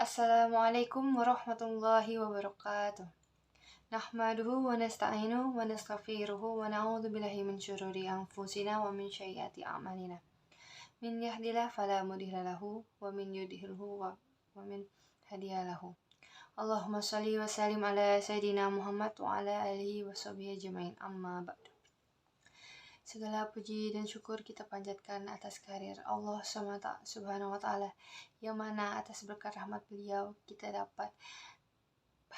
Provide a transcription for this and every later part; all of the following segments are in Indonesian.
Assalamualaikum warahmatullahi wabarakatuh. Nahmaduhu wa nasta'inuhu wa nastaghfiruhu wa na'udzu billahi min syururi anfusina wa min sayyiati a'malina. Min yahdihillahu fala mudilla lahu wa min yudhlilhu wa min hadiya lahu. Allahumma shalli wa sallim ala sayyidina Muhammad wa ala alihi wa sahbihi ajmain. Amma ba'du. Segala puji dan syukur kita panjatkan atas kehadirat Allah Subhanahu wa taala, yang mana atas berkat rahmat beliau kita dapat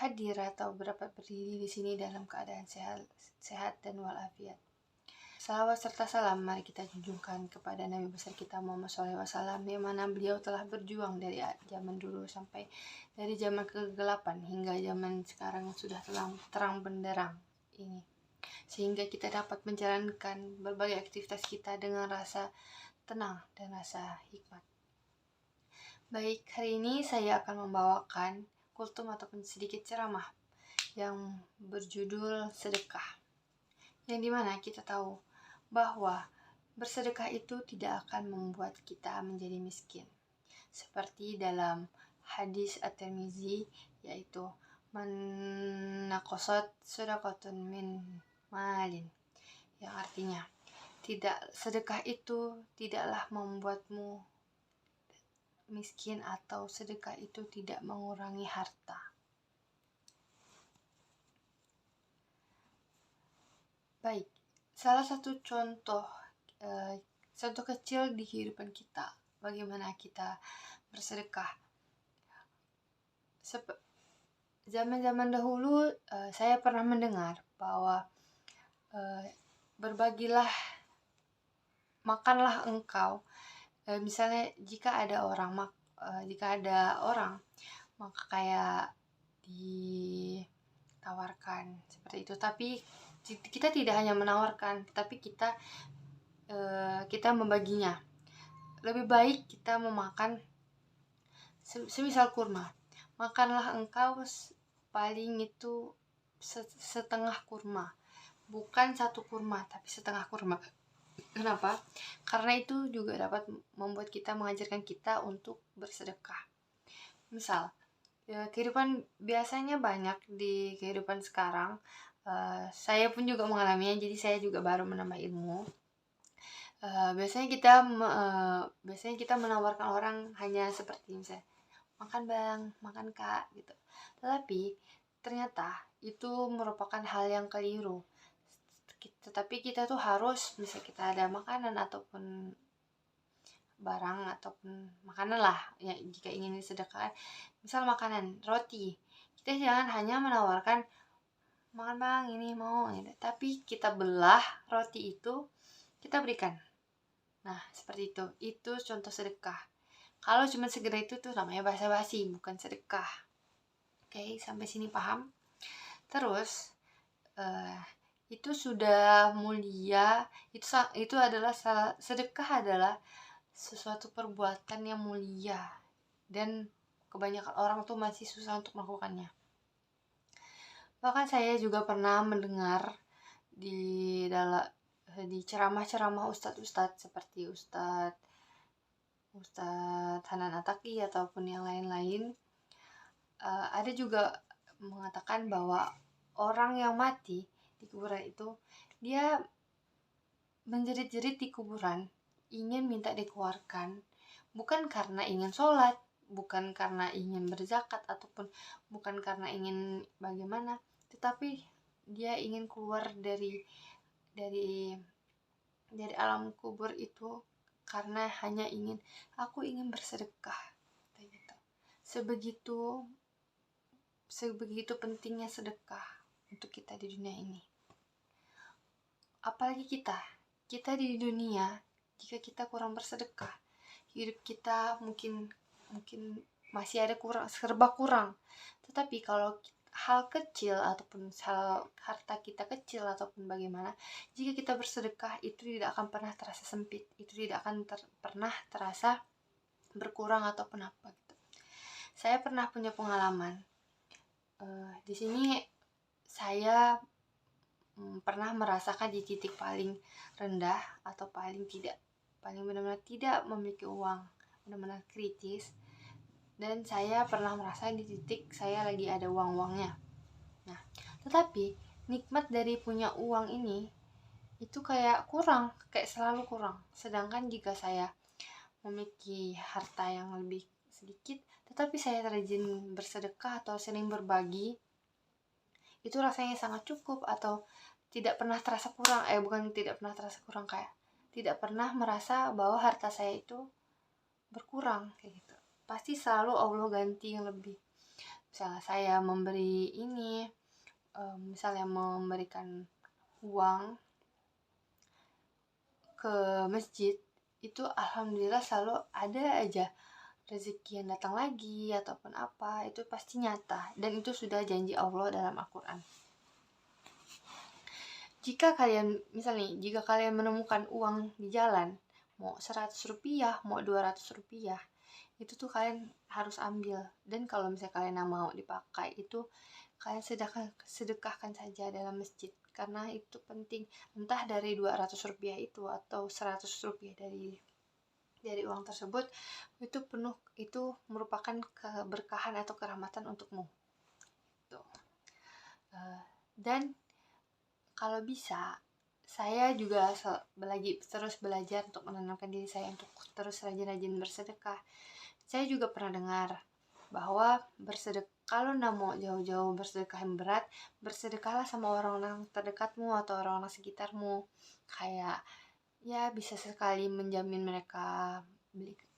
hadir atau dapat berdiri di sini dalam keadaan sehat dan walafiat. Salawat serta salam mari kita junjungkan kepada Nabi besar kita Muhammad SAW, yang mana beliau telah berjuang dari zaman dulu sampai dari zaman kegelapan hingga zaman sekarang sudah terang benderang ini, sehingga kita dapat menjalankan berbagai aktivitas kita dengan rasa tenang dan rasa hikmat. Baik, hari ini saya akan membawakan kultum ataupun sedikit ceramah yang berjudul sedekah, yang dimana kita tahu bahwa bersedekah itu tidak akan membuat kita menjadi miskin, seperti dalam hadis At-Tirmizi, yaitu man naqasat sadaqatun min malin, yang artinya sedekah itu tidaklah membuatmu miskin atau sedekah itu tidak mengurangi harta. Baik, salah satu contoh kecil di kehidupan kita bagaimana kita bersedekah. Zaman-zaman dahulu saya pernah mendengar bahwa berbagilah, makanlah engkau. Misalnya jika ada orang maka kayak ditawarkan seperti itu, tapi kita tidak hanya menawarkan, tapi kita membaginya. Lebih baik kita memakan semisal kurma, makanlah engkau paling itu setengah kurma, bukan satu kurma tapi setengah kurma. Kenapa? Karena itu juga dapat membuat kita, mengajarkan kita untuk bersedekah. Misal, kehidupan biasanya banyak di kehidupan sekarang. Saya pun juga mengalaminya, jadi saya juga baru menambah ilmu. Biasanya kita menawarkan orang hanya seperti misalnya, makan bang, makan kak, gitu. Tetapi ternyata itu merupakan hal yang keliru. Tetapi kita tuh harus, misalnya kita ada makanan ataupun barang ataupun makanan lah ya, jika ingin disedekahkan, misal makanan roti, kita jangan hanya menawarkan makan bang ini mau gitu, tapi kita belah roti itu kita berikan. Nah seperti itu contoh sedekah. Kalau cuma sekedar itu tuh namanya basa-basi, bukan sedekah. Oke, sampai sini paham? Terus itu sudah mulia, itu adalah sedekah adalah sesuatu perbuatan yang mulia dan kebanyakan orang tuh masih susah untuk melakukannya. Bahkan saya juga pernah mendengar di ceramah-ceramah ustadz seperti Ustadz Hanan Ataki ataupun yang lain-lain, ada juga mengatakan bahwa orang yang mati di kuburan itu, dia menjerit-jerit di kuburan, ingin minta dikeluarkan, bukan karena ingin sholat, bukan karena ingin berzakat, ataupun bukan karena ingin bagaimana, tetapi dia ingin keluar dari alam kubur itu karena hanya aku ingin bersedekah, gitu. Sebegitu pentingnya sedekah untuk kita di dunia ini. Apalagi kita di dunia, jika kita kurang bersedekah, hidup kita mungkin masih ada serba kurang. Tetapi kalau hal kecil ataupun harta kita kecil ataupun bagaimana, jika kita bersedekah, itu tidak akan pernah terasa sempit, itu tidak akan pernah terasa berkurang ataupun apa gitu. Saya pernah punya pengalaman. Di sini saya pernah merasakan di titik paling rendah atau paling benar-benar tidak memiliki uang, benar-benar kritis. dan saya pernah merasa di titik saya lagi ada uang-uangnya. Nah, tetapi nikmat dari punya uang ini itu kayak kurang, kayak selalu kurang. Sedangkan jika saya memiliki harta yang lebih sedikit, tetapi saya rajin bersedekah atau sering berbagi, itu rasanya sangat cukup atau tidak pernah terasa kurang. Bukan tidak pernah terasa kurang, kayak tidak pernah merasa bahwa harta saya itu berkurang kayak gitu. Pasti selalu Allah ganti yang lebih. Misalnya saya memberi ini, misalnya memberikan uang ke masjid, itu alhamdulillah selalu ada aja rezeki yang datang lagi ataupun apa, itu pasti nyata dan itu sudah janji Allah dalam Al-Quran. Jika kalian menemukan uang di jalan, mau 100 rupiah, mau 200 rupiah, itu tuh kalian harus ambil. Dan kalau misalnya kalian mau dipakai, itu kalian sedekahkan saja dalam masjid, karena itu penting. Entah dari 200 rupiah itu atau 100 rupiah dari uang tersebut, itu merupakan keberkahan atau kerahmatan untukmu. Dan kalau bisa, saya juga terus belajar untuk menenangkan diri saya untuk terus rajin-rajin bersedekah. Saya juga pernah dengar bahwa kalau nggak mau jauh-jauh bersedekah yang berat, bersedekahlah sama orang-orang terdekatmu atau orang-orang sekitarmu. Kayak ya bisa sekali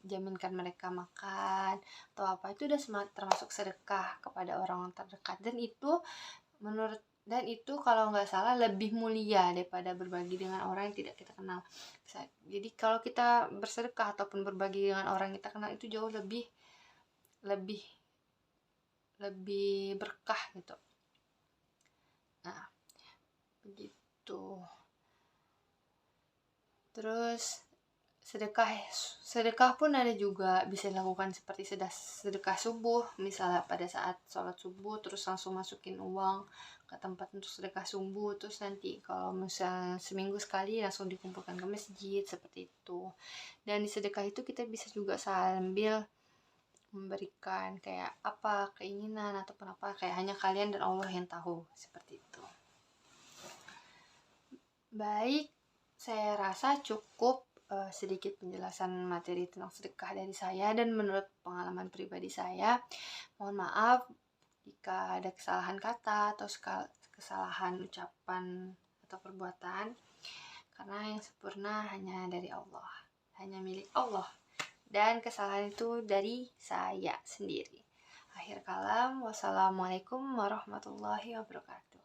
jaminkan mereka makan atau apa, itu udah termasuk sedekah kepada orang terdekat. Dan itu kalau nggak salah lebih mulia daripada berbagi dengan orang yang tidak kita kenal. Jadi kalau kita bersedekah ataupun berbagi dengan orang yang kita kenal, itu jauh lebih berkah gitu. Nah, begitu. Terus sedekah pun ada juga, bisa dilakukan seperti sedekah subuh, misalnya pada saat sholat subuh terus langsung masukin uang ke tempat untuk sedekah subuh, terus nanti kalau misalnya seminggu sekali langsung dikumpulkan ke masjid, seperti itu. Dan di sedekah itu kita bisa juga sambil memberikan kayak apa keinginan ataupun apa, kayak hanya kalian dan Allah yang tahu, seperti itu. Baik, saya rasa cukup sedikit penjelasan materi tentang sedekah dari saya dan menurut pengalaman pribadi saya. Mohon maaf jika ada kesalahan kata atau kesalahan ucapan atau perbuatan, karena yang sempurna hanya dari Allah, hanya milik Allah, dan kesalahan itu dari saya sendiri. Akhir kalam, wassalamualaikum warahmatullahi wabarakatuh.